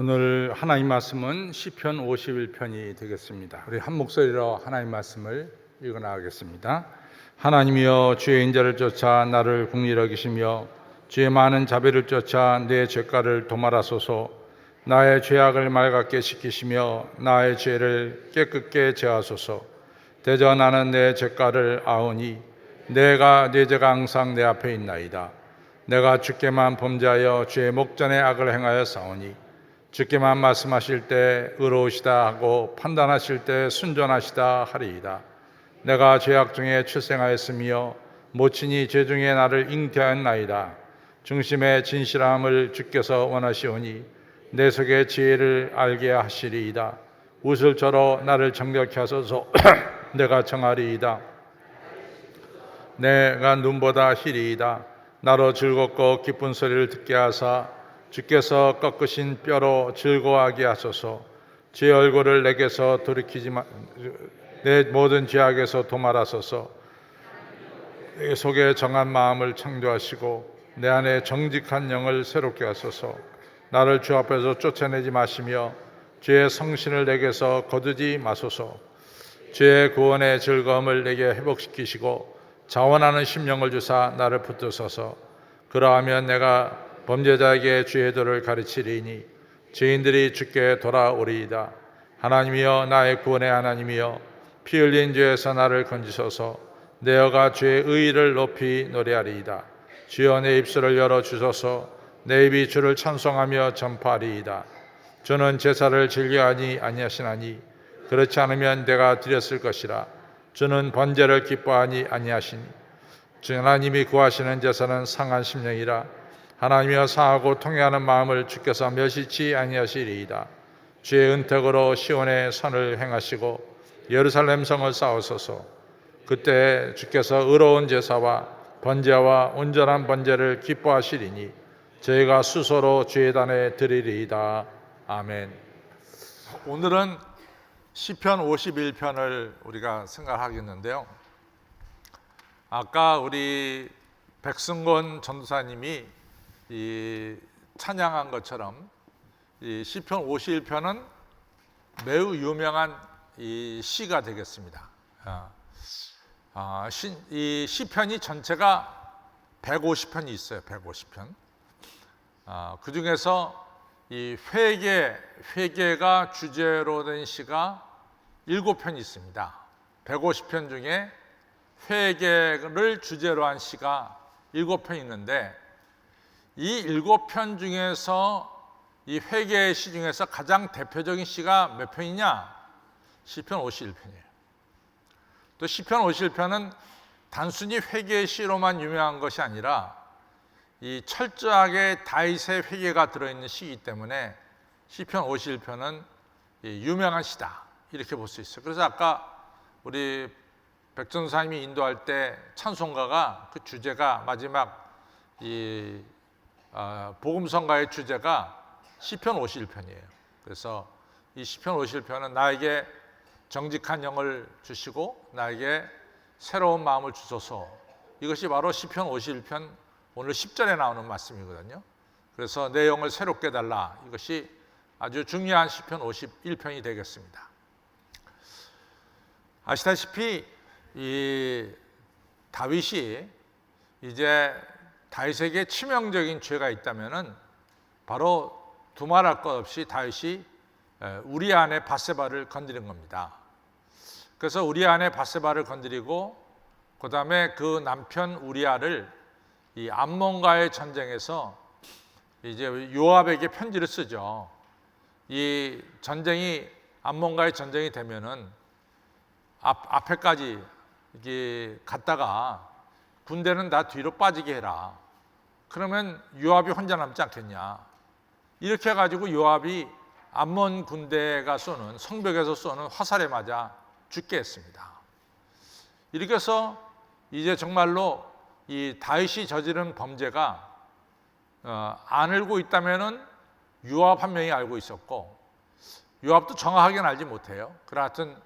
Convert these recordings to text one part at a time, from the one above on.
오늘 하나님 말씀은 시편 51편이 되겠습니다. 우리 한 목소리로 하나님 말씀을 읽어 나가겠습니다. 하나님이여, 주의 인자를 쫓아 나를 긍휼히 여기시며 주의 많은 자비를 쫓아 내 죄가를 도말하소서. 나의 죄악을 맑게 씻기시며 나의 죄를 깨끗게 제하소서. 대저 나는 내 죄가를 아오니 내 죄가 항상 내 앞에 있나이다. 내가 주께만 범죄하여 주의 목전에 악을 행하여 싸우니 주께만 말씀하실 때 의로우시다 하고 판단하실 때 순전하시다 하리이다. 내가 죄악 중에 출생하였으며 모친이 죄 중에 나를 잉태하였나이다. 중심의 진실함을 주께서 원하시오니 내 속의 지혜를 알게 하시리이다. 웃을 저로 나를 정결케 하소서. 내가 정하리이다. 내가 눈보다 희리이다. 나로 즐겁고 기쁜 소리를 듣게 하사 주께서 꺾으신 뼈로 즐거워하게 하소서. 제 얼굴을 내게서 내 모든 죄악에서 도말하소서. 내 속에 정한 마음을 창조하시고 내 안에 정직한 영을 새롭게 하소서. 나를 주 앞에서 쫓아내지 마시며 주의 성신을 내게서 거두지 마소서. 주의 구원의 즐거움을 내게 회복시키시고 자원하는 심령을 주사 나를 붙드소서. 그러하면 내가 범죄자에게 주의 도를 가르치리니 죄인들이 주께 돌아오리이다. 하나님이여, 나의 구원의 하나님이여, 피 흘린 죄에서 나를 건지소서. 내 혀가 주의 의의를 높이 노래하리이다. 주여, 내 입술을 열어주소서. 내 입이 주를 찬송하며 전파하리이다. 주는 제사를 즐겨하니 아니하시나니 그렇지 않으면 내가 드렸을 것이라. 주는 번제를 기뻐하니 아니하시니 주 하나님이 구하시는 제사는 상한 심령이라. 하나님이여, 사하고 통회하는 마음을 주께서 멸시치 아니하시리이다. 주의 은택으로 시온의 선을 행하시고 예루살렘 성을 쌓으소서. 그때 주께서 의로운 제사와 번제와 온전한 번제를 기뻐하시리니 저희가 수소로 주의 단에 드리리이다. 아멘. 오늘은 시편 51편을 우리가 생각하겠는데요. 아까 우리 백승권 전도사님이 이 찬양한 것처럼 이 시편 51편은 매우 유명한 이 시가 되겠습니다. 이 시편이 전체가 150편이 있어요. 150편. 그 중에서 이 회개가 주제로 된 시가 7편이 있습니다. 150편 중에 회개를 주제로 한 시가 7편 있는데, 이 7편 중에서 이 회개의 시 중에서 가장 대표적인 시가 몇 편이냐? 시편 51편이에요. 또 시편 51편은 단순히 회개의 시로만 유명한 것이 아니라 이 철저하게 다윗의 회개가 들어있는 시이기 때문에 시편 51편은 유명한 시다, 이렇게 볼 수 있어요. 그래서 아까 우리 백전사님이 인도할 때 찬송가가 그 주제가 마지막 이 복음성가의 주제가 시편 51편이에요. 그래서 이 시편 51편은 나에게 정직한 영을 주시고 나에게 새로운 마음을 주소서. 이것이 바로 시편 51편 오늘 10절에 나오는 말씀이거든요. 그래서 내 영을 새롭게 달라. 이것이 아주 중요한 시편 51편이 되겠습니다. 아시다시피 이 다윗이 이제 다윗에게 치명적인 죄가 있다면은 바로 두말할 것 없이 다윗이 우리아 아내 밧세바를 건드린 겁니다. 그래서 우리아 아내 밧세바를 건드리고 그 다음에 그 남편 우리아를 이 암몬과의 전쟁에서 이제 요압에게 편지를 쓰죠. 이 전쟁이 암몬과의 전쟁이 되면은 앞에까지 이게 갔다가 군대는 다 뒤로 빠지게 해라. 그러면 요압이 혼자 남지 않겠냐. 이렇게 해가지고 요압이 암몬 군대가 쏘는, 성벽에서 쏘는 화살에 맞아 죽게 했습니다. 이렇게 해서 이제 정말로 이 다윗이 저지른 범죄가 안 알고 있다면은 요압 한 명이 알고 있었고, 요압도 정확하게는 알지 못해요. 그러나 하여튼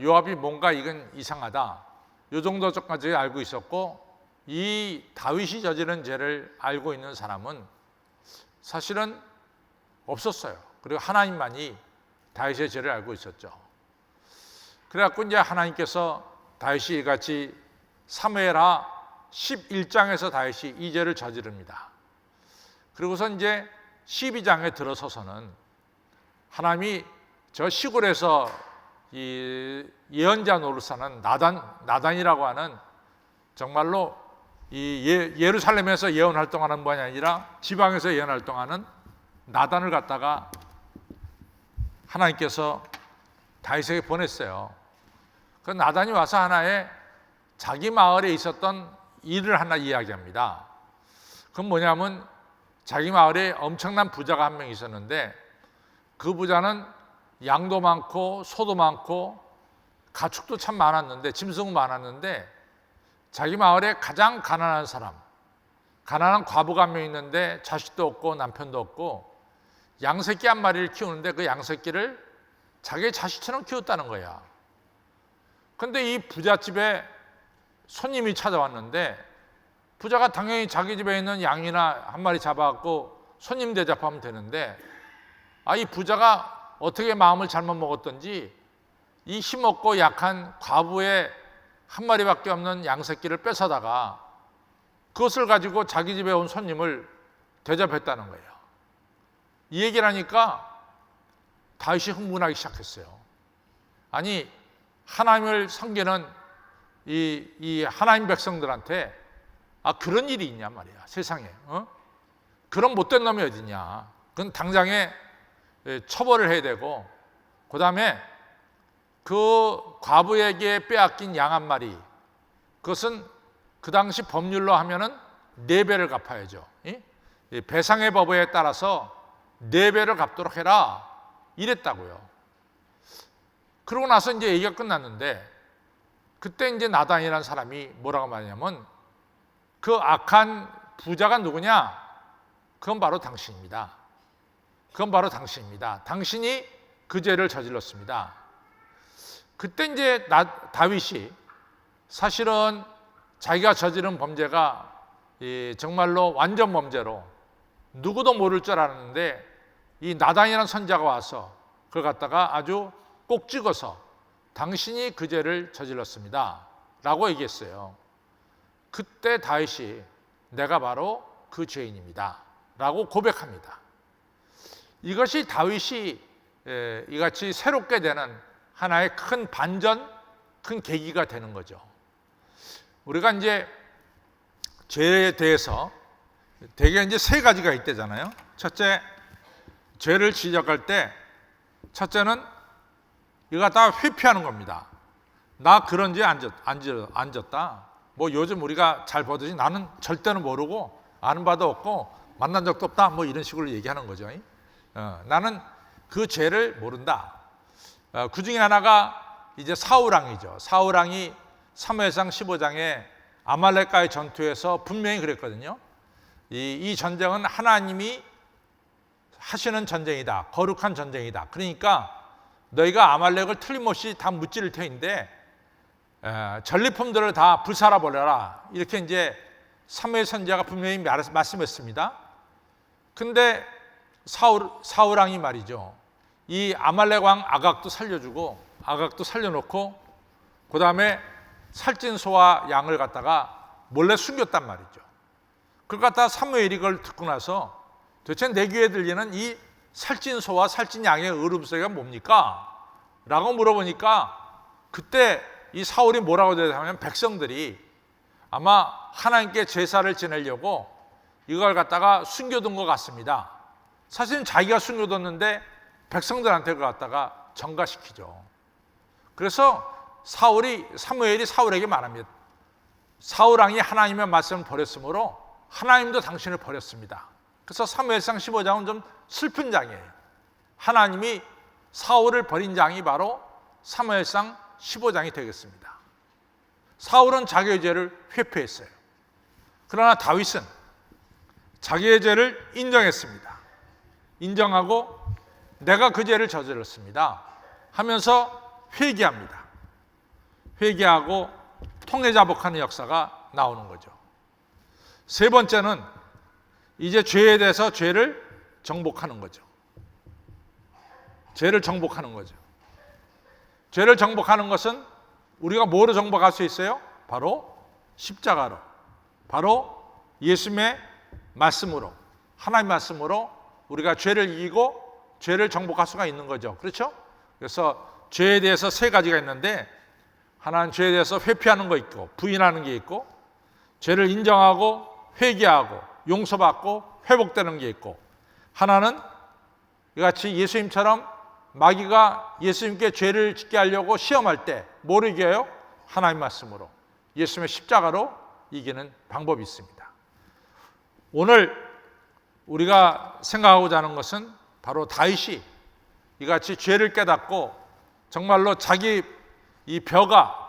요압이 뭔가 이건 이상하다, 요 정도까지 알고 있었고, 이 다윗이 저지른 죄를 알고 있는 사람은 사실은 없었어요. 그리고 하나님만이 다윗의 죄를 알고 있었죠. 그래갖고 이제 하나님께서 다윗이 이같이 사무엘하 11장에서 다윗이 이 죄를 저지릅니다. 그리고서 이제 12장에 들어서서는 하나님이 저 시골에서 이 예언자 노릇하는 나단이라고 하는 정말로 이 예루살렘에서 예언 활동하는 분이 아니라 지방에서 예언 활동하는 나단을 갖다가 하나님께서 다윗에게 보냈어요. 그 나단이 와서 하나의 자기 마을에 있었던 일을 하나 이야기합니다. 그건 뭐냐면 자기 마을에 엄청난 부자가 한 명 있었는데 그 부자는 양도 많고 소도 많고 가축도 참 많았는데 짐승도 많았는데 자기 마을에 가장 가난한 사람, 가난한 과부가 한 명 있는데 자식도 없고 남편도 없고 양새끼 한 마리를 키우는데 그 양새끼를 자기 자식처럼 키웠다는 거야. 근데 이 부잣집에 손님이 찾아왔는데 부자가 당연히 자기 집에 있는 양이나 한 마리 잡아갖고 손님 대접하면 되는데 이 부자가 어떻게 마음을 잘못 먹었던지 이 힘없고 약한 과부의 한 마리밖에 없는 양새끼를 뺏어다가 그것을 가지고 자기 집에 온 손님을 대접했다는 거예요. 이 얘기를 하니까 다윗이 흥분하기 시작했어요. 아니 하나님을 섬기는 이 하나님 백성들한테 그런 일이 있냐 말이야 세상에. 그런 못된 놈이 어디냐. 그건 당장에 처벌을 해야 되고 그 다음에 그 과부에게 빼앗긴 양 한 마리 그것은 그 당시 법률로 하면은 4배를 갚아야죠. 배상의 법에 따라서 4배를 갚도록 해라 이랬다고요. 그러고 나서 이제 얘기가 끝났는데 그때 이제 나단이라는 사람이 뭐라고 말하냐면 그 악한 부자가 누구냐? 그건 바로 당신입니다. 그건 바로 당신입니다. 당신이 그 죄를 저질렀습니다. 그때 이제 다윗이 사실은 자기가 저지른 범죄가 정말로 완전 범죄로 누구도 모를 줄 알았는데 이 나단이라는 선지자가 와서 그걸 갖다가 아주 꼭 찍어서 당신이 그 죄를 저질렀습니다 라고 얘기했어요. 그때 다윗이 내가 바로 그 죄인입니다 라고 고백합니다. 이것이 다윗이 이같이 새롭게 되는 하나의 큰 반전, 큰 계기가 되는 거죠. 우리가 이제 죄에 대해서 대개 이제 3가지가 있대잖아요. 첫째, 죄를 지적할 때 첫째는 이거 갖다가 회피하는 겁니다. 나 그런 죄 안 졌다. 뭐 요즘 우리가 잘 보듯이 나는 절대는 모르고 아는 바도 없고 만난 적도 없다. 뭐 이런 식으로 얘기하는 거죠. 나는 그 죄를 모른다. 그 중에 하나가 이제 사울왕이죠. 사울왕이 사무엘상 15장에 아말렉과의 전투에서 분명히 그랬거든요. 이 전쟁은 하나님이 하시는 전쟁이다. 거룩한 전쟁이다. 그러니까 너희가 아말렉을 틀림없이 다 무찌를 터인데 전리품들을 다 불살아 버려라. 이렇게 이제 사무엘 선지자가 분명히 말씀했습니다. 근데 사울 왕이 말이죠. 이 아말렉 왕 아각도 살려주고 아각도 살려놓고 그 다음에 살찐 소와 양을 갖다가 몰래 숨겼단 말이죠. 그걸 갖다가 사무엘이 그걸 듣고 나서 도대체 내 귀에 들리는 이 살찐 소와 살찐 양의 울음소리가 뭡니까? 라고 물어보니까 그때 이 사울이 뭐라고 대답하면 백성들이 아마 하나님께 제사를 지내려고 이걸 갖다가 숨겨둔 것 같습니다. 사실은 자기가 숨겨뒀는데 백성들한테 그걸 갖다가 전가시키죠. 그래서 사무엘이 사울에게 말합니다. 사울왕이 하나님의 말씀을 버렸으므로 하나님도 당신을 버렸습니다. 그래서 사무엘상 15장은 좀 슬픈 장이에요. 하나님이 사울을 버린 장이 바로 사무엘상 15장이 되겠습니다. 사울은 자기의 죄를 회피했어요. 그러나 다윗은 자기의 죄를 인정했습니다. 인정하고 내가 그 죄를 저질렀습니다 하면서 회개합니다. 회개하고 통회자복하는 역사가 나오는 거죠. 세 번째는 이제 죄에 대해서 죄를 정복하는 거죠. 죄를 정복하는 거죠. 죄를 정복하는 것은 우리가 뭐로 정복할 수 있어요? 바로 십자가로, 바로 예수님의 말씀으로, 하나님의 말씀으로 우리가 죄를 이기고 죄를 정복할 수가 있는 거죠. 그렇죠? 그래서 죄에 대해서 세 가지가 있는데, 하나는 죄에 대해서 회피하는 거 있고 부인하는 게 있고, 죄를 인정하고 회개하고 용서받고 회복되는 게 있고, 하나는 이같이 예수님처럼 마귀가 예수님께 죄를 짓게 하려고 시험할 때 뭐로 이겨요? 하나님 말씀으로, 예수님의 십자가로 이기는 방법이 있습니다. 오늘 우리가 생각하고자 하는 것은 바로 다윗이 이같이 죄를 깨닫고 정말로 자기 이 벽에가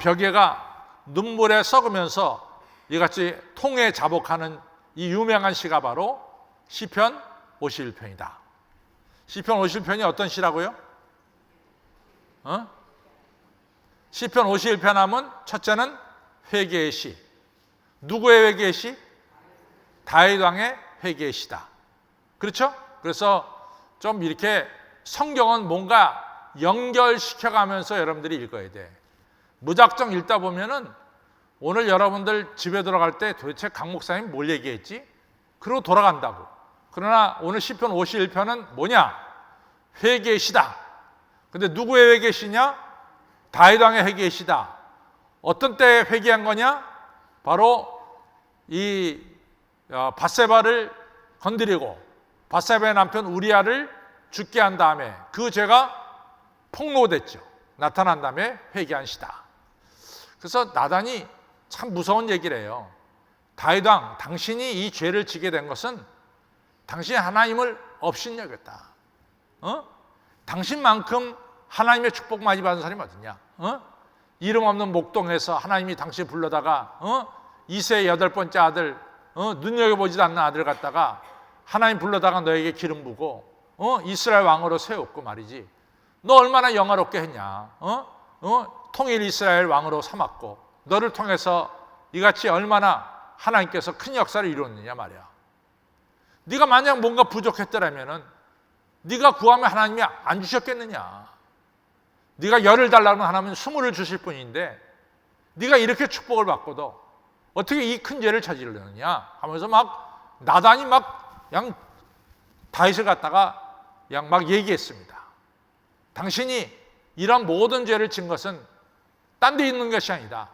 눈물에 썩으면서 이같이 통에 자복하는 이 유명한 시가 바로 시편 51편이다. 시편 51편이 어떤 시라고요? 시편 51편 하면 첫째는 회개의 시. 누구의 회개의 시? 다윗 왕의 회개의 시다. 그렇죠? 그래서 좀 이렇게 성경은 뭔가 연결시켜가면서 여러분들이 읽어야 돼. 무작정 읽다 보면은 오늘 여러분들 집에 들어갈 때 도대체 강 목사님 뭘 얘기했지? 그러고 돌아간다고. 그러나 오늘 시편 51편은 뭐냐? 회개의 시다. 근데 누구의 회개의 시냐? 다윗 왕의 회개의 시다. 어떤 때 회개한 거냐? 바로 이 밧세바를 건드리고 밧세바의 남편 우리아를 죽게 한 다음에 그 죄가 폭로됐죠. 나타난 다음에 회개한 시다. 그래서 나단이 참 무서운 얘기를 해요. 다윗 왕, 당신이 이 죄를 지게 된 것은 당신이 하나님을 업신여겼다. 당신만큼 하나님의 축복 많이 받은 사람이 어딨냐? 이름 없는 목동에서 하나님이 당신 불러다가 이세의 8번째 아들, 눈여겨보지도 않는 아들 갖다가 하나님 불러다가 너에게 기름 부고 이스라엘 왕으로 세웠고 말이지. 너 얼마나 영화롭게 했냐? 통일 이스라엘 왕으로 삼았고 너를 통해서 이같이 얼마나 하나님께서 큰 역사를 이루었느냐 말이야. 네가 만약 뭔가 부족했더라면은 네가 구하면 하나님이 안 주셨겠느냐? 네가 열을 달라면 하나님은 20을 주실 뿐인데 네가 이렇게 축복을 받고도 어떻게 이 큰 죄를 저지르느냐 하면서 막 나단이 막 그냥 다윗을 갖다가 그냥 막 얘기했습니다. 당신이 이런 모든 죄를 진 것은 딴 데 있는 것이 아니다.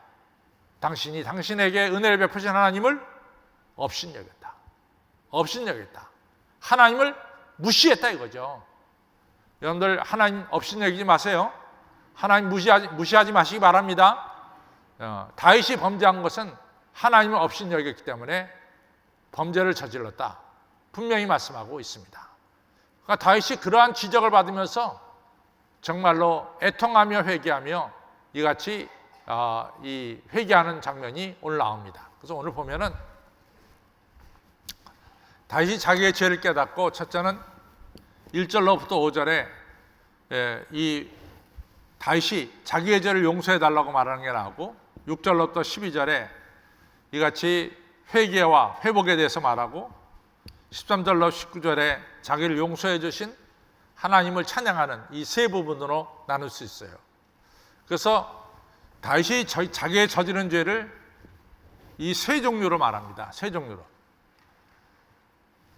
당신이 당신에게 은혜를 베푸신 하나님을 업신여겼다. 업신여겼다. 하나님을 무시했다 이거죠. 여러분들 하나님 업신여기지 마세요. 하나님 무시하지 마시기 바랍니다. 다윗이 범죄한 것은 하나님을 업신여겼기 때문에 범죄를 저질렀다. 분명히 말씀하고 있습니다. 그러니까 다윗이 그러한 지적을 받으면서 정말로 애통하며 회개하며 이같이 이 회개하는 장면이 오늘 나옵니다. 그래서 오늘 보면은 다윗이 자기의 죄를 깨닫고 첫째는 1절로부터 5절에 이 다윗이 자기의 죄를 용서해 달라고 말하는 게 나오고 6절로부터 12절에 이같이 회개와 회복에 대해서 말하고 13절로 19절에 자기를 용서해 주신 하나님을 찬양하는 이 세 부분으로 나눌 수 있어요. 그래서 다윗이 자기의 저지른 죄를 이 세 종류로 말합니다. 세 종류로.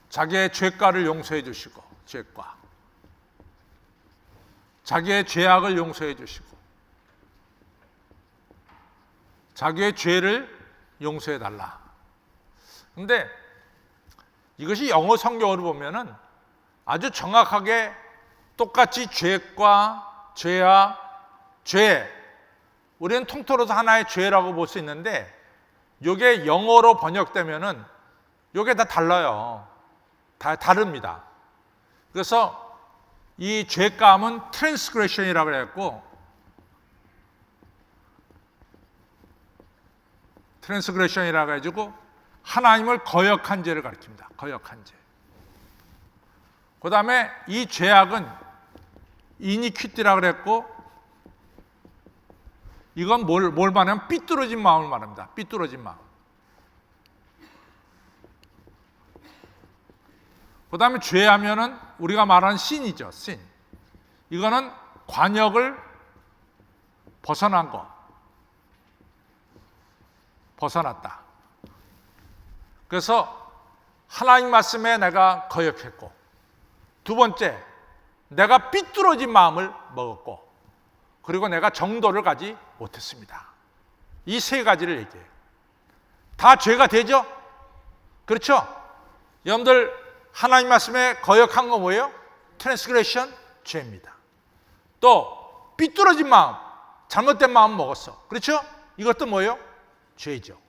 자기의 죄가를 용서해 주시고, 죄가. 자기의 죄악을 용서해 주시고, 자기의 죄를 용서해 달라. 근데 이것이 영어 성경으로 보면은 아주 정확하게 똑같이 죄과 죄악, 죄. 우리는 통틀어서 하나의 죄라고 볼 수 있는데 이게 영어로 번역되면은 이게 다 달라요. 다 다릅니다. 그래서 이 죄감은 transgression이라고 그랬고, transgression이라고 해가지고 하나님을 거역한 죄를 가리킵니다. 거역한 죄. 그 다음에 이 죄악은 iniquity라고 그랬고, 이건 뭘 말하냐면 삐뚤어진 마음을 말합니다. 삐뚤어진 마음. 그 다음에 죄하면은 우리가 말하는 신이죠. 신. 이거는 관역을 벗어난 거. 벗어났다. 그래서 하나님 말씀에 내가 거역했고, 두 번째, 내가 삐뚤어진 마음을 먹었고, 그리고 내가 정도를 가지 못했습니다. 이 세 가지를 얘기해요. 다 죄가 되죠? 그렇죠? 여러분들 하나님 말씀에 거역한 거 뭐예요? 트랜스그레션, 죄입니다. 또 삐뚤어진 마음, 잘못된 마음 먹었어. 그렇죠? 이것도 뭐예요? 죄죠.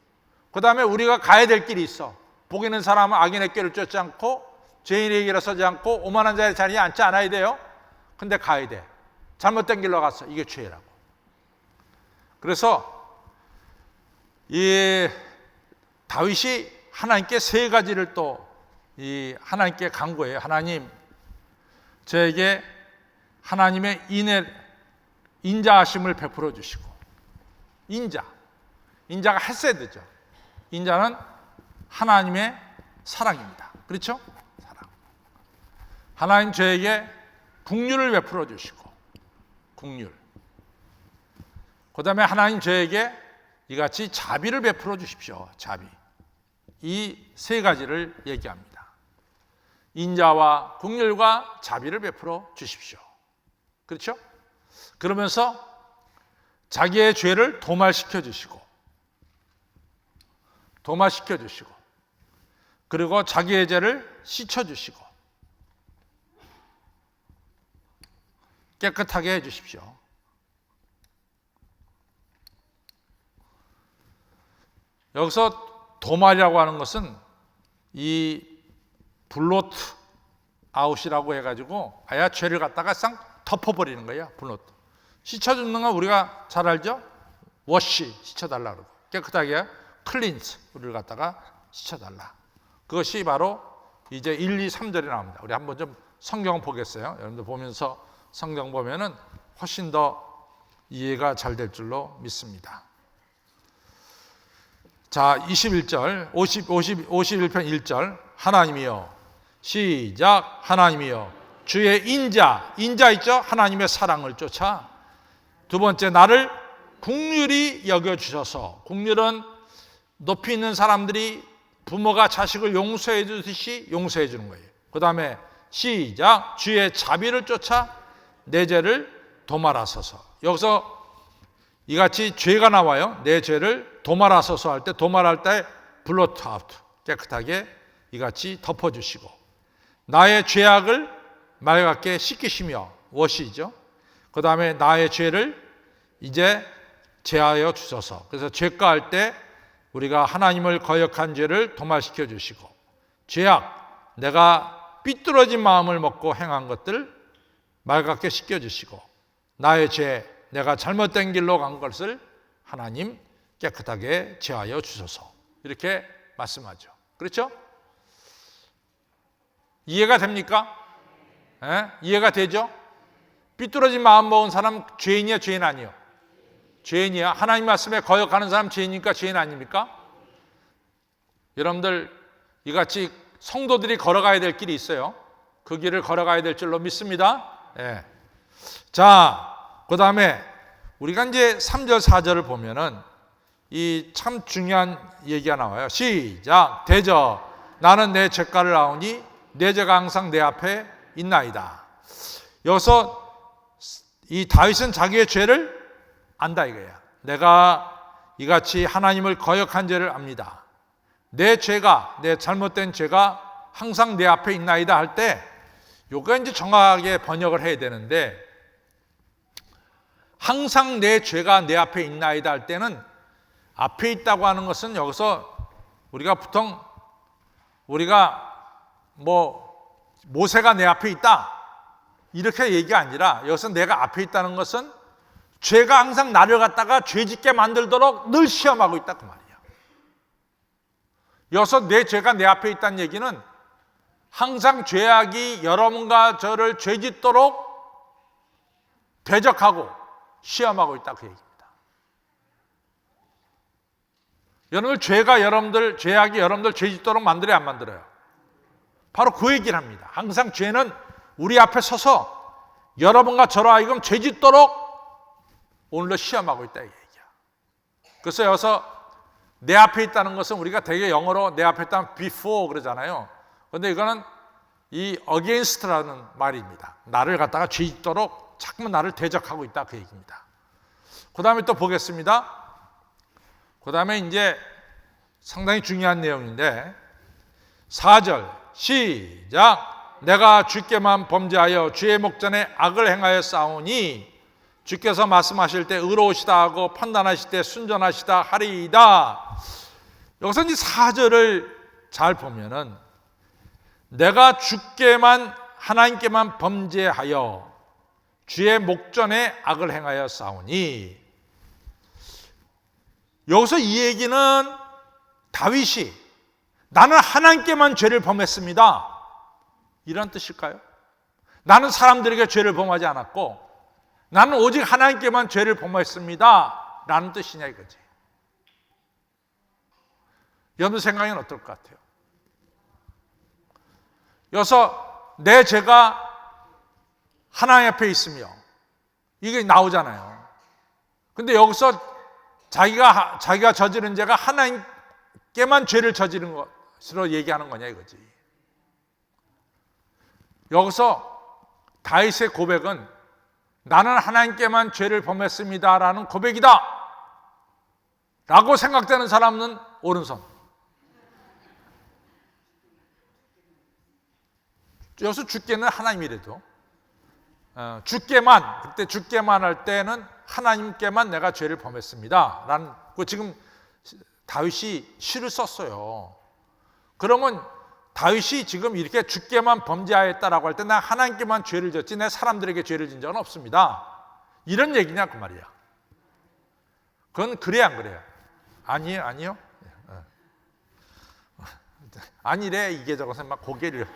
그 다음에 우리가 가야 될 길이 있어. 복 있는 사람은 악인의 길을 쫓지 않고 죄인의 길을 서지 않고 오만한 자의 자리에 앉지 않아야 돼요. 근데 가야 돼. 잘못된 길로 갔어. 이게 죄라고. 그래서 이 다윗이 하나님께 세 가지를 또 하나님께 간구해요. 하나님, 저에게 하나님의 인자하심을 베풀어 주시고, 인자가 헤세드죠. 인자는 하나님의 사랑입니다. 그렇죠? 사랑. 하나님 저에게 긍휼을 베풀어 주시고, 긍휼. 그 다음에 하나님 저에게 이같이 자비를 베풀어 주십시오. 자비. 이 세 가지를 얘기합니다. 인자와 긍휼과 자비를 베풀어 주십시오. 그렇죠? 그러면서 자기의 죄를 도말시켜 주시고, 그리고 자기의 죄를 씻어 주시고 깨끗하게 해 주십시오. 여기서 도말이라고 하는 것은 이 블로트 아웃이라고 해가지고 아예 죄를 갖다가 싹 덮어버리는 거예요. 블로트. 씻어주는 건 우리가 잘 알죠? 워시, 씻어달라 그러고, 깨끗하게 클린스를 갖다가 씻어달라. 그것이 바로 이제 1, 2, 3절에 나옵니다. 우리 한번 좀 성경 보겠어요. 여러분들 보면서 성경 보면은 훨씬 더 이해가 잘 될 줄로 믿습니다. 자, 21절, 51편 1절. 하나님이여, 시작. 하나님이여, 주의 인자 있죠? 하나님의 사랑을 쫓아. 두 번째, 나를 긍휼히 여겨주셔서. 긍휼은 높이 있는 사람들이 부모가 자식을 용서해 주듯이 용서해 주는 거예요. 그 다음에 시작. 주의 자비를 쫓아 내 죄를 도말하소서. 여기서 이같이 죄가 나와요. 내 죄를 도말하소서 할 때, 도말할 때 블로트 아웃, 깨끗하게 이같이 덮어주시고, 나의 죄악을 맑게 씻기시며, 워시죠. 그 다음에 나의 죄를 이제 제하여 주소서. 그래서 죄가 할 때 우리가 하나님을 거역한 죄를 도말시켜 주시고, 죄악, 내가 삐뚤어진 마음을 먹고 행한 것들 맑게 씻겨 주시고, 나의 죄, 내가 잘못된 길로 간 것을 하나님 깨끗하게 제하여 주소서. 이렇게 말씀하죠. 그렇죠? 이해가 됩니까? 이해가 되죠? 삐뚤어진 마음 먹은 사람 죄인이야, 죄인 아니요? 죄인이야. 하나님 말씀에 거역하는 사람 죄인입니까, 죄인 아닙니까? 여러분들 이같이 성도들이 걸어가야 될 길이 있어요. 그 길을 걸어가야 될 줄로 믿습니다. 자, 그 다음에 우리가 이제 3절, 4절을 보면은 이 참 중요한 얘기가 나와요. 시작. 대저 나는 내 죄가를 아오니 내 죄가 항상 내 앞에 있나이다. 여기서 이 다윗은 자기의 죄를 안다 이거야. 내가 이같이 하나님을 거역한 죄를 압니다. 내 죄가, 내 잘못된 죄가 항상 내 앞에 있나이다 할 때, 요거 이제 정확하게 번역을 해야 되는데, 항상 내 죄가 내 앞에 있나이다 할 때는, 앞에 있다고 하는 것은 여기서 우리가 보통 모세가 내 앞에 있다 이렇게 얘기가 아니라, 여기서 내가 앞에 있다는 것은 죄가 항상 나를 갖다가 죄짓게 만들도록 늘 시험하고 있다 그 말이야. 여기서 내 죄가 내 앞에 있다는 얘기는 항상 죄악이 여러분과 저를 죄짓도록 대적하고 시험하고 있다 그 얘기입니다. 여러분들 죄악이 여러분들 죄짓도록 만들어야 안 만들어요? 바로 그 얘기를 합니다. 항상 죄는 우리 앞에 서서 여러분과 저로 하여금 죄짓도록 오늘도 시험하고 있다 이 얘기야. 그래서 여기서 내 앞에 있다는 것은 우리가 되게 영어로 내 앞에 있다는 before 그러잖아요. 그런데 이거는 이 against라는 말입니다. 나를 갖다가 죄짓도록 자꾸만 나를 대적하고 있다 그 얘기입니다. 그 다음에 또 보겠습니다. 그 다음에 이제 상당히 중요한 내용인데 4절 시작. 내가 주께만 범죄하여 주의 목전에 악을 행하여 싸우니 주께서 말씀하실 때 의로우시다 하고 판단하실 때 순전하시다 하리이다. 여기서 이 4절을 잘 보면은 내가 주께만 하나님께만 범죄하여 주의 목전에 악을 행하여 싸우니, 여기서 이 얘기는 다윗이 나는 하나님께만 죄를 범했습니다 이런 뜻일까요? 나는 사람들에게 죄를 범하지 않았고 나는 오직 하나님께만 죄를 범했습니다 라는 뜻이냐 이거지. 여러분 생각에는 어떨 것 같아요? 여기서 내 죄가 하나님 앞에 있으며 이게 나오잖아요. 근데 여기서 자기가 저지른 죄가 하나님께만 죄를 저지른 것으로 얘기하는 거냐 이거지. 여기서 다윗의 고백은 나는 하나님께만 죄를 범했습니다라는 고백이다 라고 생각되는 사람은 오른손. 여기서 주께는 하나님이래도 주께만, 그때 주께만 할 때는 하나님께만 내가 죄를 범했습니다 라는, 지금 다윗이 시를 썼어요. 그러면 다윗이 지금 이렇게 주께만 범죄하였다라고 할 때 나 하나님께만 죄를 졌지 내 사람들에게 죄를 진 적은 없습니다 이런 얘기냐 그 말이야. 그건 그래야 안 그래요? 아니요 아니래 이게 저것은 막 고개를.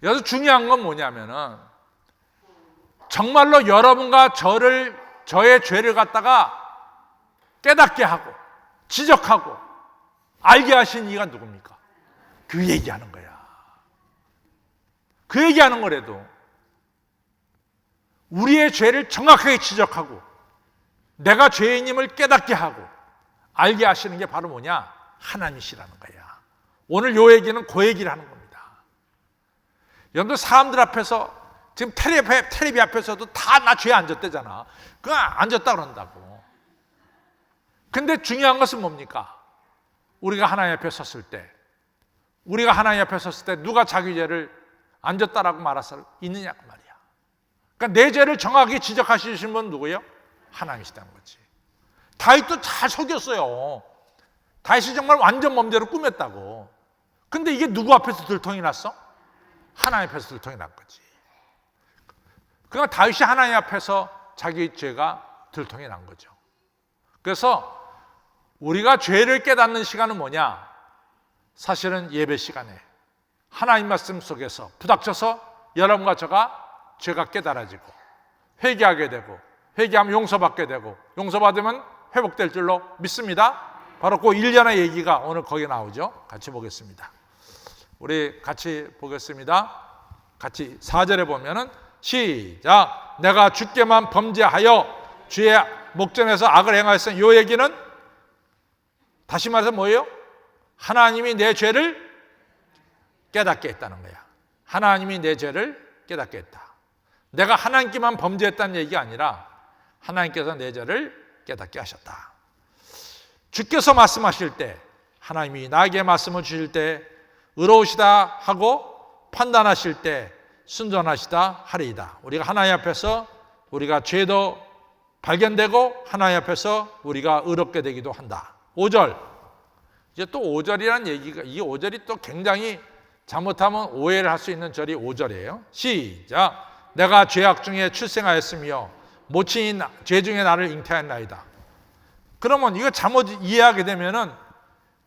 여기서 중요한 건 뭐냐면은 정말로 여러분과 저의 죄를 갖다가 깨닫게 하고 지적하고 알게 하신 이가 누굽니까? 그 얘기하는 거야. 그 얘기하는 거라도 우리의 죄를 정확하게 지적하고 내가 죄인임을 깨닫게 하고 알게 하시는 게 바로 뭐냐? 하나님이시라는 거야. 오늘 요 얘기는 그 얘기를 하는 겁니다. 여러분들 사람들 앞에서 지금 텔레비 앞에서도 다 나 죄 안 졌대잖아. 그거 안 졌다 그런다고. 근데 중요한 것은 뭡니까? 우리가 하나님 앞에 섰을 때 누가 자기 죄를 안 졌다라고 말할 수 있느냐 그 말이야. 그러니까 내 죄를 정확히 지적하시는 분 누구예요? 하나님이시다는 거지. 다윗도 잘 속였어요. 다윗이 정말 완전 범죄로 꾸몄다고. 근데 이게 누구 앞에서 들통이 났어? 하나님 앞에서 들통이 난 거지. 그러니까 다윗이 하나님 앞에서 자기 죄가 들통이 난 거죠. 그래서 우리가 죄를 깨닫는 시간은 뭐냐? 사실은 예배 시간에 하나님 말씀 속에서 부닥쳐서 여러분과 저가 죄가 깨달아지고 회개하게 되고 회개하면 용서받게 되고 용서받으면 회복될 줄로 믿습니다. 바로 그 일련의 얘기가 오늘 거기에 나오죠. 같이 보겠습니다. 우리 같이 보겠습니다. 같이 4절에 보면은 시작. 내가 주께만 범죄하여 주의 목전에서 악을 행하였으니, 이 얘기는 다시 말해서 뭐예요? 하나님이 내 죄를 깨닫게 했다는 거야. 하나님이 내 죄를 깨닫게 했다. 내가 하나님께만 범죄했다는 얘기가 아니라 하나님께서 내 죄를 깨닫게 하셨다. 주께서 말씀하실 때, 하나님이 나에게 말씀을 주실 때 의로우시다 하고 판단하실 때 순전하시다 하리이다. 우리가 하나님 앞에서 우리가 죄도 발견되고 하나님 앞에서 우리가 의롭게 되기도 한다. 5절. 이제 또 5절이라는 얘기가, 이 5절이 또 굉장히 잘못하면 오해를 할 수 있는 절이 5절이에요. 시작. 내가 죄악 중에 출생하였으며 모친이 죄 중에 나를 잉태하였나이다. 그러면 이거 잘못 이해하게 되면은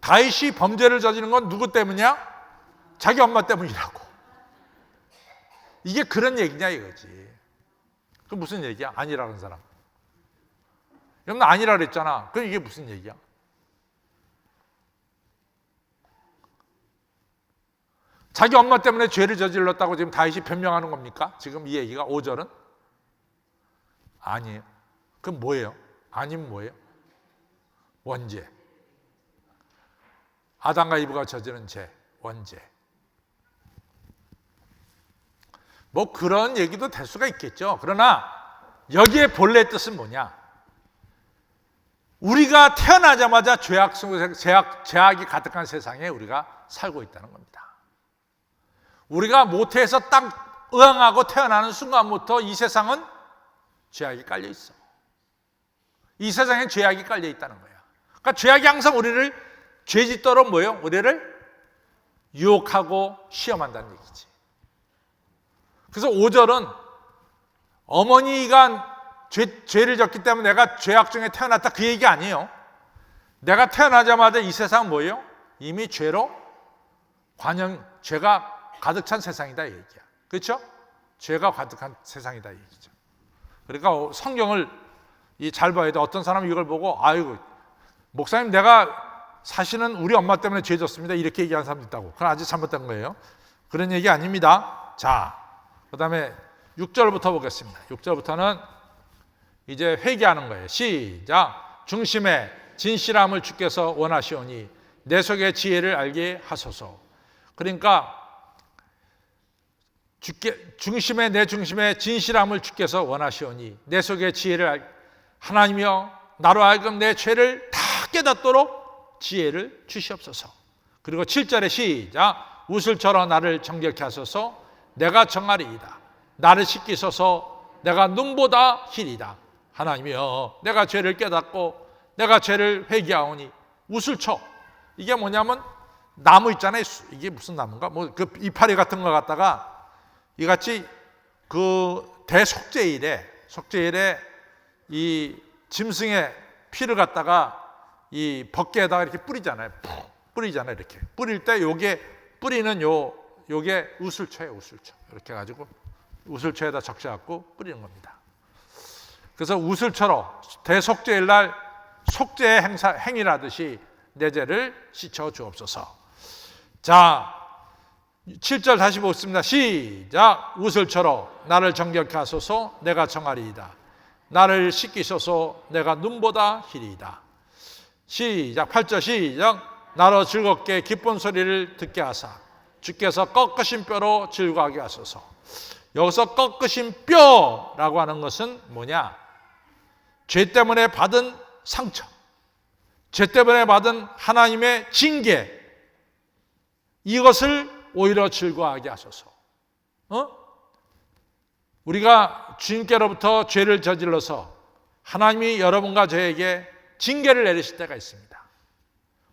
다윗이 범죄를 저지른 건 누구 때문이야? 자기 엄마 때문이라고. 이게 그런 얘기냐 이거지. 그 무슨 얘기야? 아니라는 사람. 여러분 아니라 그랬잖아. 그럼 이게 무슨 얘기야? 자기 엄마 때문에 죄를 저질렀다고 지금 다윗이 변명하는 겁니까? 지금 이 얘기가 5절은? 아니에요. 그럼 뭐예요? 아니면 뭐예요? 원죄. 아담과 이브가 저지른 죄, 원죄. 뭐 그런 얘기도 될 수가 있겠죠. 그러나 여기에 본래 뜻은 뭐냐? 우리가 태어나자마자 죄악이 가득한 세상에 우리가 살고 있다는 겁니다. 우리가 모태에서 딱 의항하고 태어나는 순간부터 이 세상은 죄악이 깔려 있어. 이 세상에 죄악이 깔려 있다는 거야. 그러니까 죄악이 항상 우리를 죄짓도록 뭐예요? 우리를 유혹하고 시험한다는 얘기지. 그래서 5절은 어머니가 죄를 졌기 때문에 내가 죄악 중에 태어났다 그 얘기 아니에요. 내가 태어나자마자 이 세상은 뭐예요? 이미 죄로 죄가 가득 찬 세상이다 이 얘기야. 그렇죠? 죄가 가득한 세상이다 이 얘기죠. 그러니까 성경을 잘 봐야 돼. 어떤 사람이 이걸 보고 아이고 목사님 내가 사실은 우리 엄마 때문에 죄 졌습니다 이렇게 얘기하는 사람도 있다고. 그건 아주 잘못된 거예요. 그런 얘기 아닙니다. 자, 그 다음에 6절부터 보겠습니다. 6절부터는 이제 회개하는 거예요. 시작. 중심에 진실함을 주께서 원하시오니 내 속의 지혜를 알게 하소서. 그러니까 내 중심에 진실함을 주께서 원하시오니 내 속의 지혜를 하나님이여 나로 하여금 내 죄를 다 깨닫도록 지혜를 주시옵소서. 그리고 7절에 시작. 우슬처럼 나를 정결케 하소서. 내가 정하리이다. 나를 씻기소서. 내가 눈보다 희리다. 하나님이여 내가 죄를 깨닫고 내가 죄를 회개하오니. 우슬초 이게 뭐냐면 나무 있잖아요. 이게 무슨 나무인가? 뭐 그 이파리 같은 거 갖다가 이같이 그 대속죄일에 이 짐승의 피를 갖다가 이 벗개에다가 이렇게 뿌리잖아요. 이렇게 뿌릴 때 요게 뿌리는 요게 우슬초예요. 우슬초 이렇게 해가지고 우슬초에다 적셔갖고 뿌리는 겁니다. 그래서 우슬초로 대속죄일 날 속죄의 행위라듯이 내 죄를 씻어 주옵소서. 자, 7절 다시 보겠습니다. 시작. 우슬처럼 나를 정결케 하소서. 내가 정하리이다. 나를 씻기소서. 내가 눈보다 희리이다. 시작. 8절 시작. 나로 즐겁게 기쁜 소리를 듣게 하사 주께서 꺾으신 뼈로 즐거워하게 하소서. 여기서 꺾으신 뼈라고 하는 것은 뭐냐? 죄 때문에 받은 상처, 죄 때문에 받은 하나님의 징계, 이것을 오히려 즐거워하게 하소서. 우리가 주님께로부터 죄를 저질러서 하나님이 여러분과 저에게 징계를 내리실 때가 있습니다.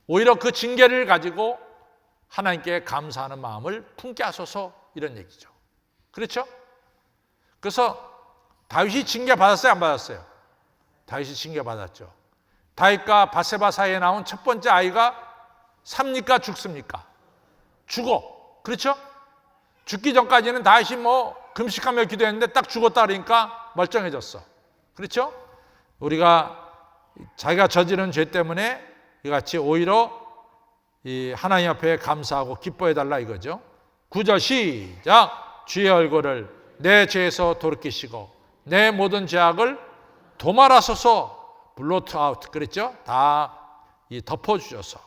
오히려 그 징계를 가지고 하나님께 감사하는 마음을 품게 하소서, 이런 얘기죠. 그렇죠? 그래서 다윗이 징계 받았어요, 안 받았어요? 다윗이 징계 받았죠. 다윗과 바세바 사이에 나온 첫 번째 아이가 삽니까 죽습니까? 죽어. 그렇죠? 죽기 전까지는 다윗이 뭐 금식하며 기도했는데 딱 죽었다 그러니까 멀쩡해졌어. 그렇죠? 우리가 자기가 저지른 죄 때문에 이같이 오히려 이 하나님 앞에 감사하고 기뻐해달라 이거죠. 9절 시작. 주의 얼굴을 내 죄에서 돌이키시고 내 모든 죄악을 도말하소서. 블로트 아웃 그랬죠? 다 덮어주셔서.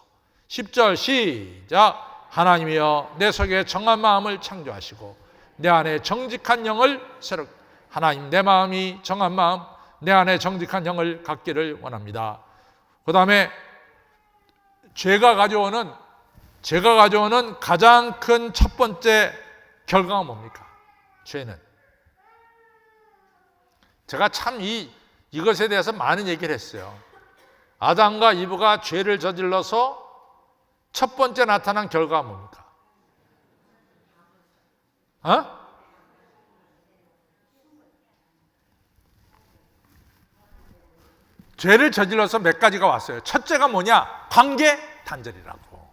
10절 시작. 하나님이여 내 속에 정한 마음을 창조하시고 내 안에 정직한 영을 새롭게. 하나님 내 마음이 정한 마음, 내 안에 정직한 영을 갖기를 원합니다. 그 다음에 죄가 가져오는 가장 큰 첫 번째 결과가 뭡니까? 죄는. 제가 참 이것에 대해서 많은 얘기를 했어요. 아담과 이브가 죄를 저질러서 첫 번째 나타난 결과가 뭡니까? 죄를 저질러서 몇 가지가 왔어요. 첫째가 뭐냐? 관계 단절이라고.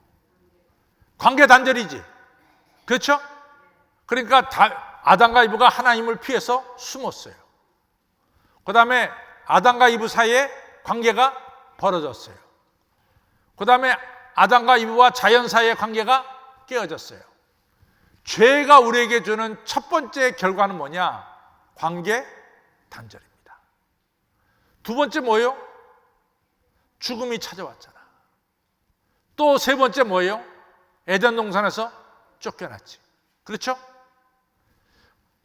관계 단절이지. 그렇죠? 그러니까 아담과 이브가 하나님을 피해서 숨었어요. 그 다음에 아담과 이브 사이에 관계가 벌어졌어요. 그 다음에 아담과 이브와 자연 사이의 관계가 깨어졌어요. 죄가 우리에게 주는 첫 번째 결과는 뭐냐? 관계 단절입니다. 두 번째 뭐예요? 죽음이 찾아왔잖아. 또 세 번째 뭐예요? 에덴 동산에서 쫓겨났지. 그렇죠?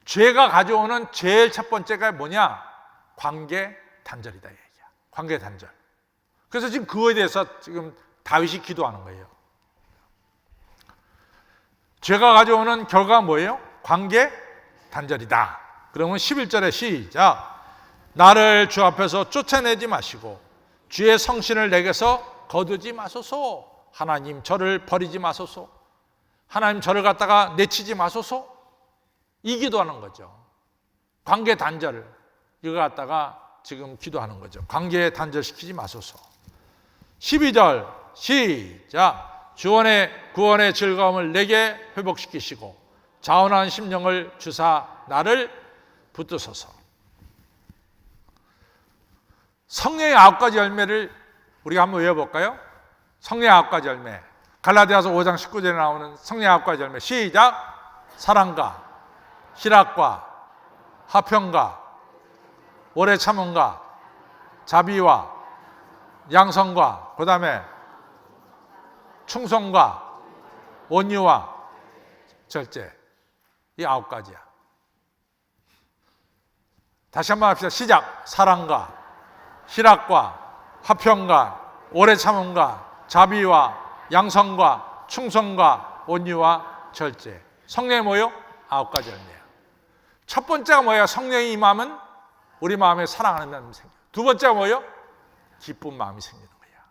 죄가 가져오는 제일 첫 번째가 뭐냐? 관계 단절이다 얘기야. 관계 단절. 그래서 지금 그거에 대해서 지금 다윗이 기도하는 거예요. 죄가 가져오는 결과가 뭐예요? 관계 단절이다. 그러면 11절에 시작. 나를 주 앞에서 쫓아내지 마시고 주의 성신을 내게서 거두지 마소서. 하나님 저를 버리지 마소서. 하나님 저를 갖다가 내치지 마소서. 이 기도하는 거죠. 관계 단절을 이거 갖다가 지금 기도하는 거죠. 관계 단절시키지 마소서. 12절 시작. 주원의 구원의 즐거움을 내게 회복시키시고 자원한 심령을 주사 나를 붙드소서. 성령의 9가지 열매를 우리가 한번 외워볼까요? 성령의 9가지 열매. 갈라디아서 5장 19절에 나오는 성령의 9가지 열매. 시작. 사랑과 희락과 화평과 오래 참음과 자비와 양성과 그 다음에 충성과 온유와 절제. 이 9가지야. 다시 한번 합시다. 시작. 사랑과 희락과 화평과 오래 참음과 자비와 양성과 충성과 온유와 절제. 성령이 뭐요? 9가지 열매야. 첫 번째가 뭐야? 성령이 임하면 우리 마음에 사랑하는 마음이 생겨. 두 번째가 뭐요? 기쁜 마음이 생기는 거야.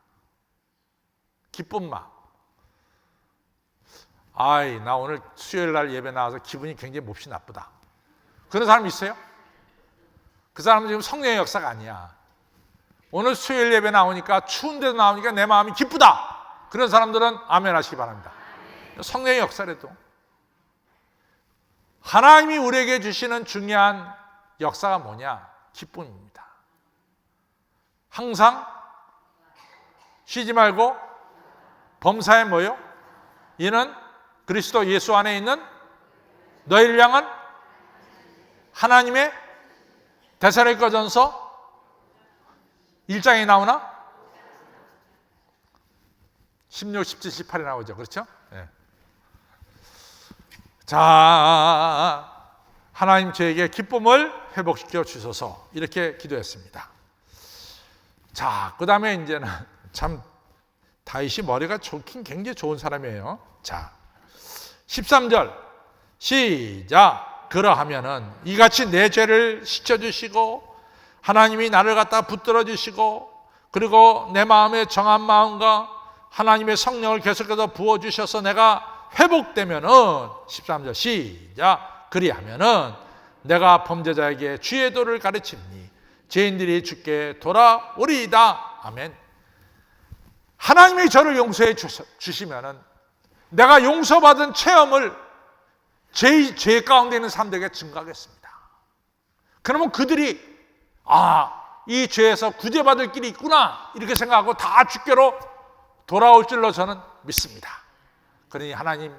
기쁜 마음. 아이, 나 오늘 수요일 날 예배 나와서 기분이 굉장히 몹시 나쁘다. 그런 사람 있어요? 그 사람은 지금 성령의 역사가 아니야. 오늘 수요일 예배 나오니까 추운데도 나오니까 내 마음이 기쁘다. 그런 사람들은 아멘 하시기 바랍니다. 성령의 역사래도. 하나님이 우리에게 주시는 중요한 역사가 뭐냐? 기쁨입니다. 항상 쉬지 말고 범사에 뭐요? 이는 그리스도 예수 안에 있는 너희를 향한 하나님의 데살로니가전서 1장에 나오나? 16, 17, 18에 나오죠. 그렇죠? 네. 자, 하나님 저에게 기쁨을 회복시켜 주소서. 이렇게 기도했습니다. 자, 그 다음에 이제는 참 다윗이 머리가 좋긴 굉장히 좋은 사람이에요. 자, 13절 시작. 그러하면은 이같이 내 죄를 씻어주시고 하나님이 나를 갖다 붙들어 주시고 그리고 내 마음에 정한 마음과 하나님의 성령을 계속해서 부어주셔서 내가 회복되면은 13절 시작. 그리하면은 내가 범죄자에게 주의 도를 가르치니 죄인들이 주께 돌아오리이다. 아멘. 하나님이 저를 용서해 주시면은 내가 용서받은 체험을 죄 가운데 있는 사람들에게 증가하겠습니다. 그러면 그들이 이 죄에서 구제받을 길이 있구나 이렇게 생각하고 다 주께로 돌아올 줄로 저는 믿습니다. 그러니 하나님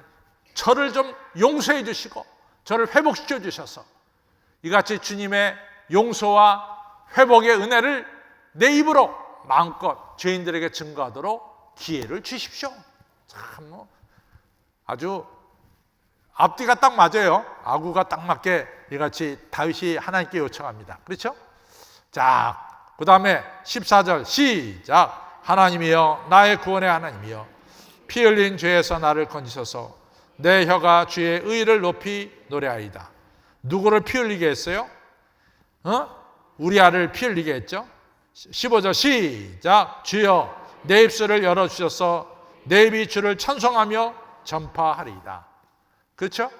저를 좀 용서해 주시고 저를 회복시켜 주셔서 이같이 주님의 용서와 회복의 은혜를 내 입으로 마음껏 죄인들에게 증거하도록 기회를 주십시오. 참 아주 앞뒤가 딱 맞아요. 아구가 딱 맞게 이같이 다윗이 하나님께 요청합니다. 그렇죠? 자, 그 다음에 14절 시작. 하나님이여 나의 구원의 하나님이여 피 흘린 죄에서 나를 건지소서. 내 혀가 주의 의를 높이 노래하이다. 누구를 피 흘리게 했어요? 우리아를 피 흘리게 했죠. 15절 시작. 주여 내 입술을 열어주셔서 내 입이 주를 찬송하며 전파하리이다. 그렇죠?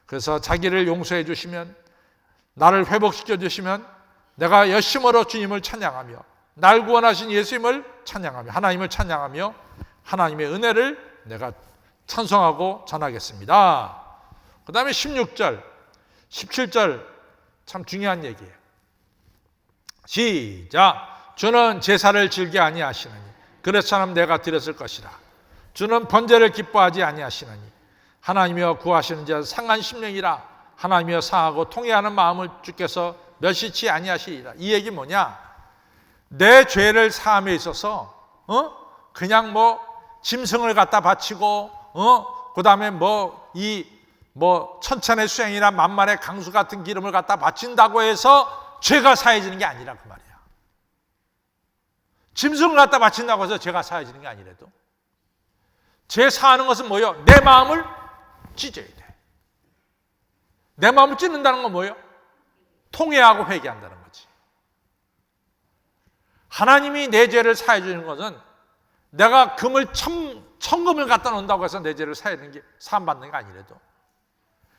그래서 자기를 용서해 주시면 나를 회복시켜 주시면 내가 열심으로 주님을 찬양하며 날 구원하신 예수님을 찬양하며 하나님을 찬양하며 하나님의 은혜를 내가 찬송하고 전하겠습니다. 그 다음에 16절 17절 참 중요한 얘기예요. 시작. 주는 제사를 즐겨 아니하시나니 그렇지 않으면 내가 드렸을 것이라. 주는 번제를 기뻐하지 아니하시나니 하나님이여 구하시는 자 상한 심령이라 하나님이여 상하고 통회하는 마음을 주께서 멸시치 아니하시리라. 이 얘기 뭐냐? 내 죄를 사함에 있어서 그냥 짐승을 갖다 바치고 그다음에 천천의 수양이나 만만의 강수 같은 기름을 갖다 바친다고 해서 죄가 사해지는 게 아니라 그 말이야. 짐승을 갖다 바친다고 해서 죄가 사해지는 게 아니래도 죄 사하는 것은 뭐예요? 내 마음을 찢어야 돼. 내 마음을 찢는다는 건 뭐예요? 통회하고 회개한다는 거지. 하나님이 내 죄를 사해 주는 것은 내가 천금을 갖다 놓는다고 해서 내 죄를 사하는 게 사함받는 게 아니래도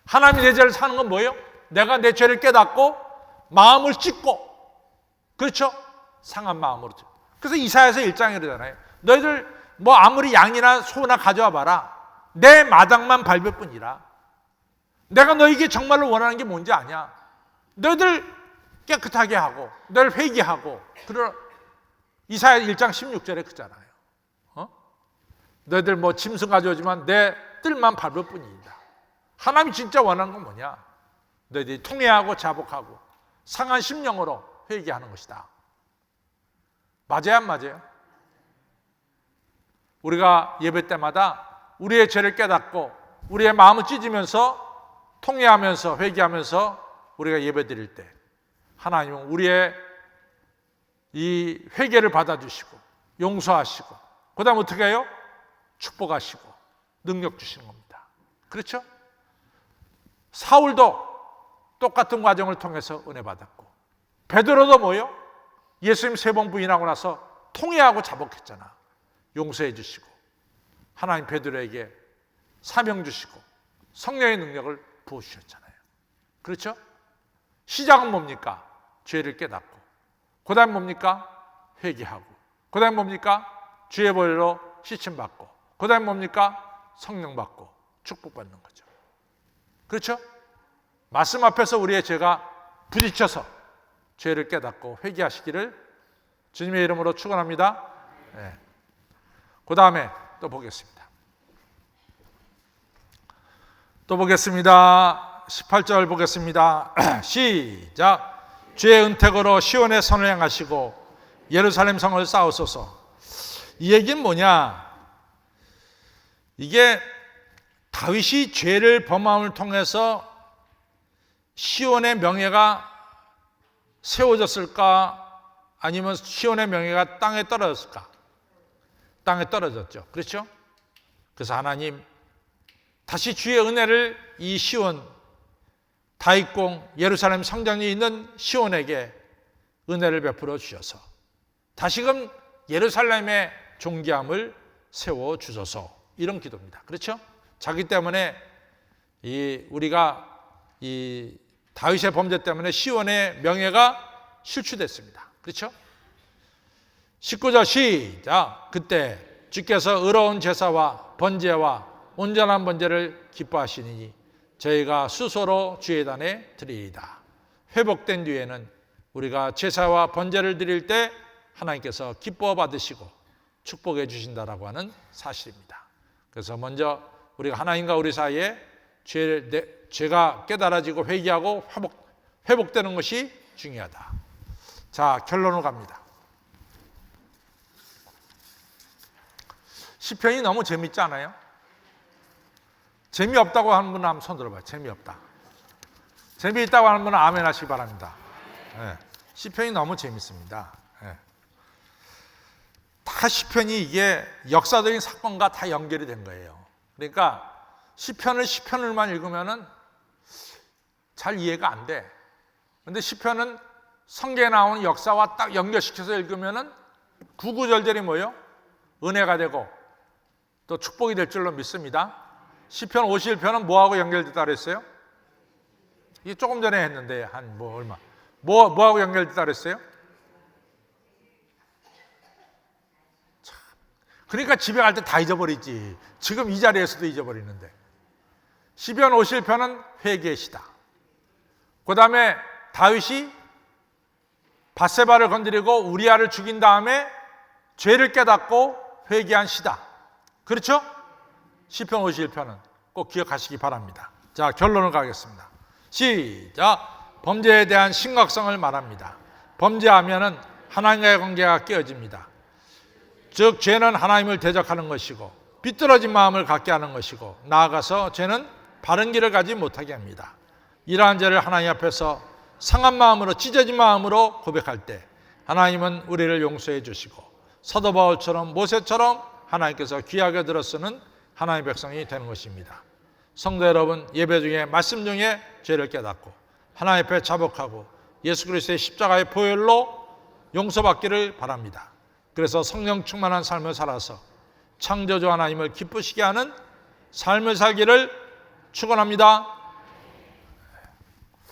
하나님이 내 죄를 사는 건 뭐예요? 내가 내 죄를 깨닫고 마음을 찢고, 그렇죠? 상한 마음으로. 그래서 이사야서 1장에 그러잖아요. 너희들 아무리 양이나 소나 가져와 봐라. 내 마당만 밟을 뿐이라. 내가 너에게 정말로 원하는 게 뭔지 아냐? 너희들 깨끗하게 하고 너희들 회개하고. 그러 이사야 1장 16절에 그잖아요. 너희들 짐승 가져오지만 내 뜰만 밟을 뿐이다. 하나님이 진짜 원하는 건 뭐냐? 너희들이 통회하고 자복하고 상한 심령으로 회개하는 것이다. 맞아요, 안 맞아요? 우리가 예배 때마다 우리의 죄를 깨닫고 우리의 마음을 찢으면서 통회하면서 회개하면서 우리가 예배 드릴 때 하나님은 우리의 이 회개를 받아주시고 용서하시고 그 다음 어떻게 해요? 축복하시고 능력 주시는 겁니다. 그렇죠? 사울도 똑같은 과정을 통해서 은혜 받았고 베드로도 뭐요? 예수님 3번 부인하고 나서 통회하고 자복했잖아. 용서해 주시고 하나님 베드로에게 사명 주시고 성령의 능력을 부어주셨잖아요. 그렇죠? 시작은 뭡니까? 죄를 깨닫고 그 다음 뭡니까? 회개하고 그 다음 뭡니까? 주의 보혈로 씻음받고 그 다음 뭡니까? 성령 받고 축복받는 거죠. 그렇죠? 말씀 앞에서 우리의 죄가 부딪혀서 죄를 깨닫고 회개하시기를 주님의 이름으로 축원합니다. 네. 그 다음에 또 보겠습니다. 18절 보겠습니다. 시작. 주의 은택으로 시온의 선을 행하시고 예루살렘 성을 쌓으소서. 이 얘기는 뭐냐? 이게 다윗이 죄를 범함을 통해서 시온의 명예가 세워졌을까? 아니면 시온의 명예가 땅에 떨어졌을까? 땅에 떨어졌죠. 그렇죠? 그래서 하나님 다시 주의 은혜를 이 시온 다윗궁 예루살렘 성전이 있는 시온에게 은혜를 베풀어 주셔서 다시금 예루살렘의 존귀함을 세워 주소서. 이런 기도입니다. 그렇죠? 자기 때문에 우리가 다윗의 범죄 때문에 시온의 명예가 실추됐습니다. 그렇죠? 19절 시작. 그때 주께서 의로운 제사와 번제와 온전한 번제를 기뻐하시니 저희가 수소로 주의 단에 드리리다. 회복된 뒤에는 우리가 제사와 번제를 드릴 때 하나님께서 기뻐 받으시고 축복해 주신다라고 하는 사실입니다. 그래서 먼저 우리가 하나님과 우리 사이에 죄가 깨달아지고 회개하고 회복되는 것이 중요하다. 자, 결론으로 갑니다. 시편이 너무 재밌지 않아요? 재미없다고 하는 분은 한번 손 들어봐요. 재미없다. 재미있다고 하는 분은 아멘 하시기 바랍니다. 네. 시편이 너무 재밌습니다. 네. 다 시편이 이게 역사적인 사건과 다 연결이 된 거예요. 그러니까 시편을만 읽으면은 잘 이해가 안 돼. 근데 시편은 성경에 나오는 역사와 딱 연결시켜서 읽으면은 구구절절이 뭐예요? 은혜가 되고 또 축복이 될 줄로 믿습니다. 시편 51편은 뭐하고 연결됐다 그랬어요? 이게 조금 전에 했는데 뭐하고 연결됐다 그랬어요? 그러니까 집에 갈 때 다 잊어버리지. 지금 이 자리에서도 잊어버리는데. 시편 51편은 회개의 시다. 그 다음에 다윗이 밧세바를 건드리고 우리아를 죽인 다음에 죄를 깨닫고 회개한 시다. 그렇죠? 시편 51편은 꼭 기억하시기 바랍니다. 자, 결론을 가겠습니다. 시작. 범죄에 대한 심각성을 말합니다. 범죄하면은 하나님과의 관계가 깨어집니다. 즉 죄는 하나님을 대적하는 것이고 비뚤어진 마음을 갖게 하는 것이고 나아가서 죄는 바른 길을 가지 못하게 합니다. 이러한 죄를 하나님 앞에서 상한 마음으로 찢어진 마음으로 고백할 때 하나님은 우리를 용서해 주시고 사도 바울처럼 모세처럼 하나님께서 귀하게 들어쓰는 하나님의 백성이 되는 것입니다. 성도 여러분, 예배 중에 말씀 중에 죄를 깨닫고 하나님 앞에 자복하고 예수 그리스도의 십자가의 보혈로 용서받기를 바랍니다. 그래서 성령 충만한 삶을 살아서 창조주 하나님을 기쁘시게 하는 삶을 살기를 축원합니다.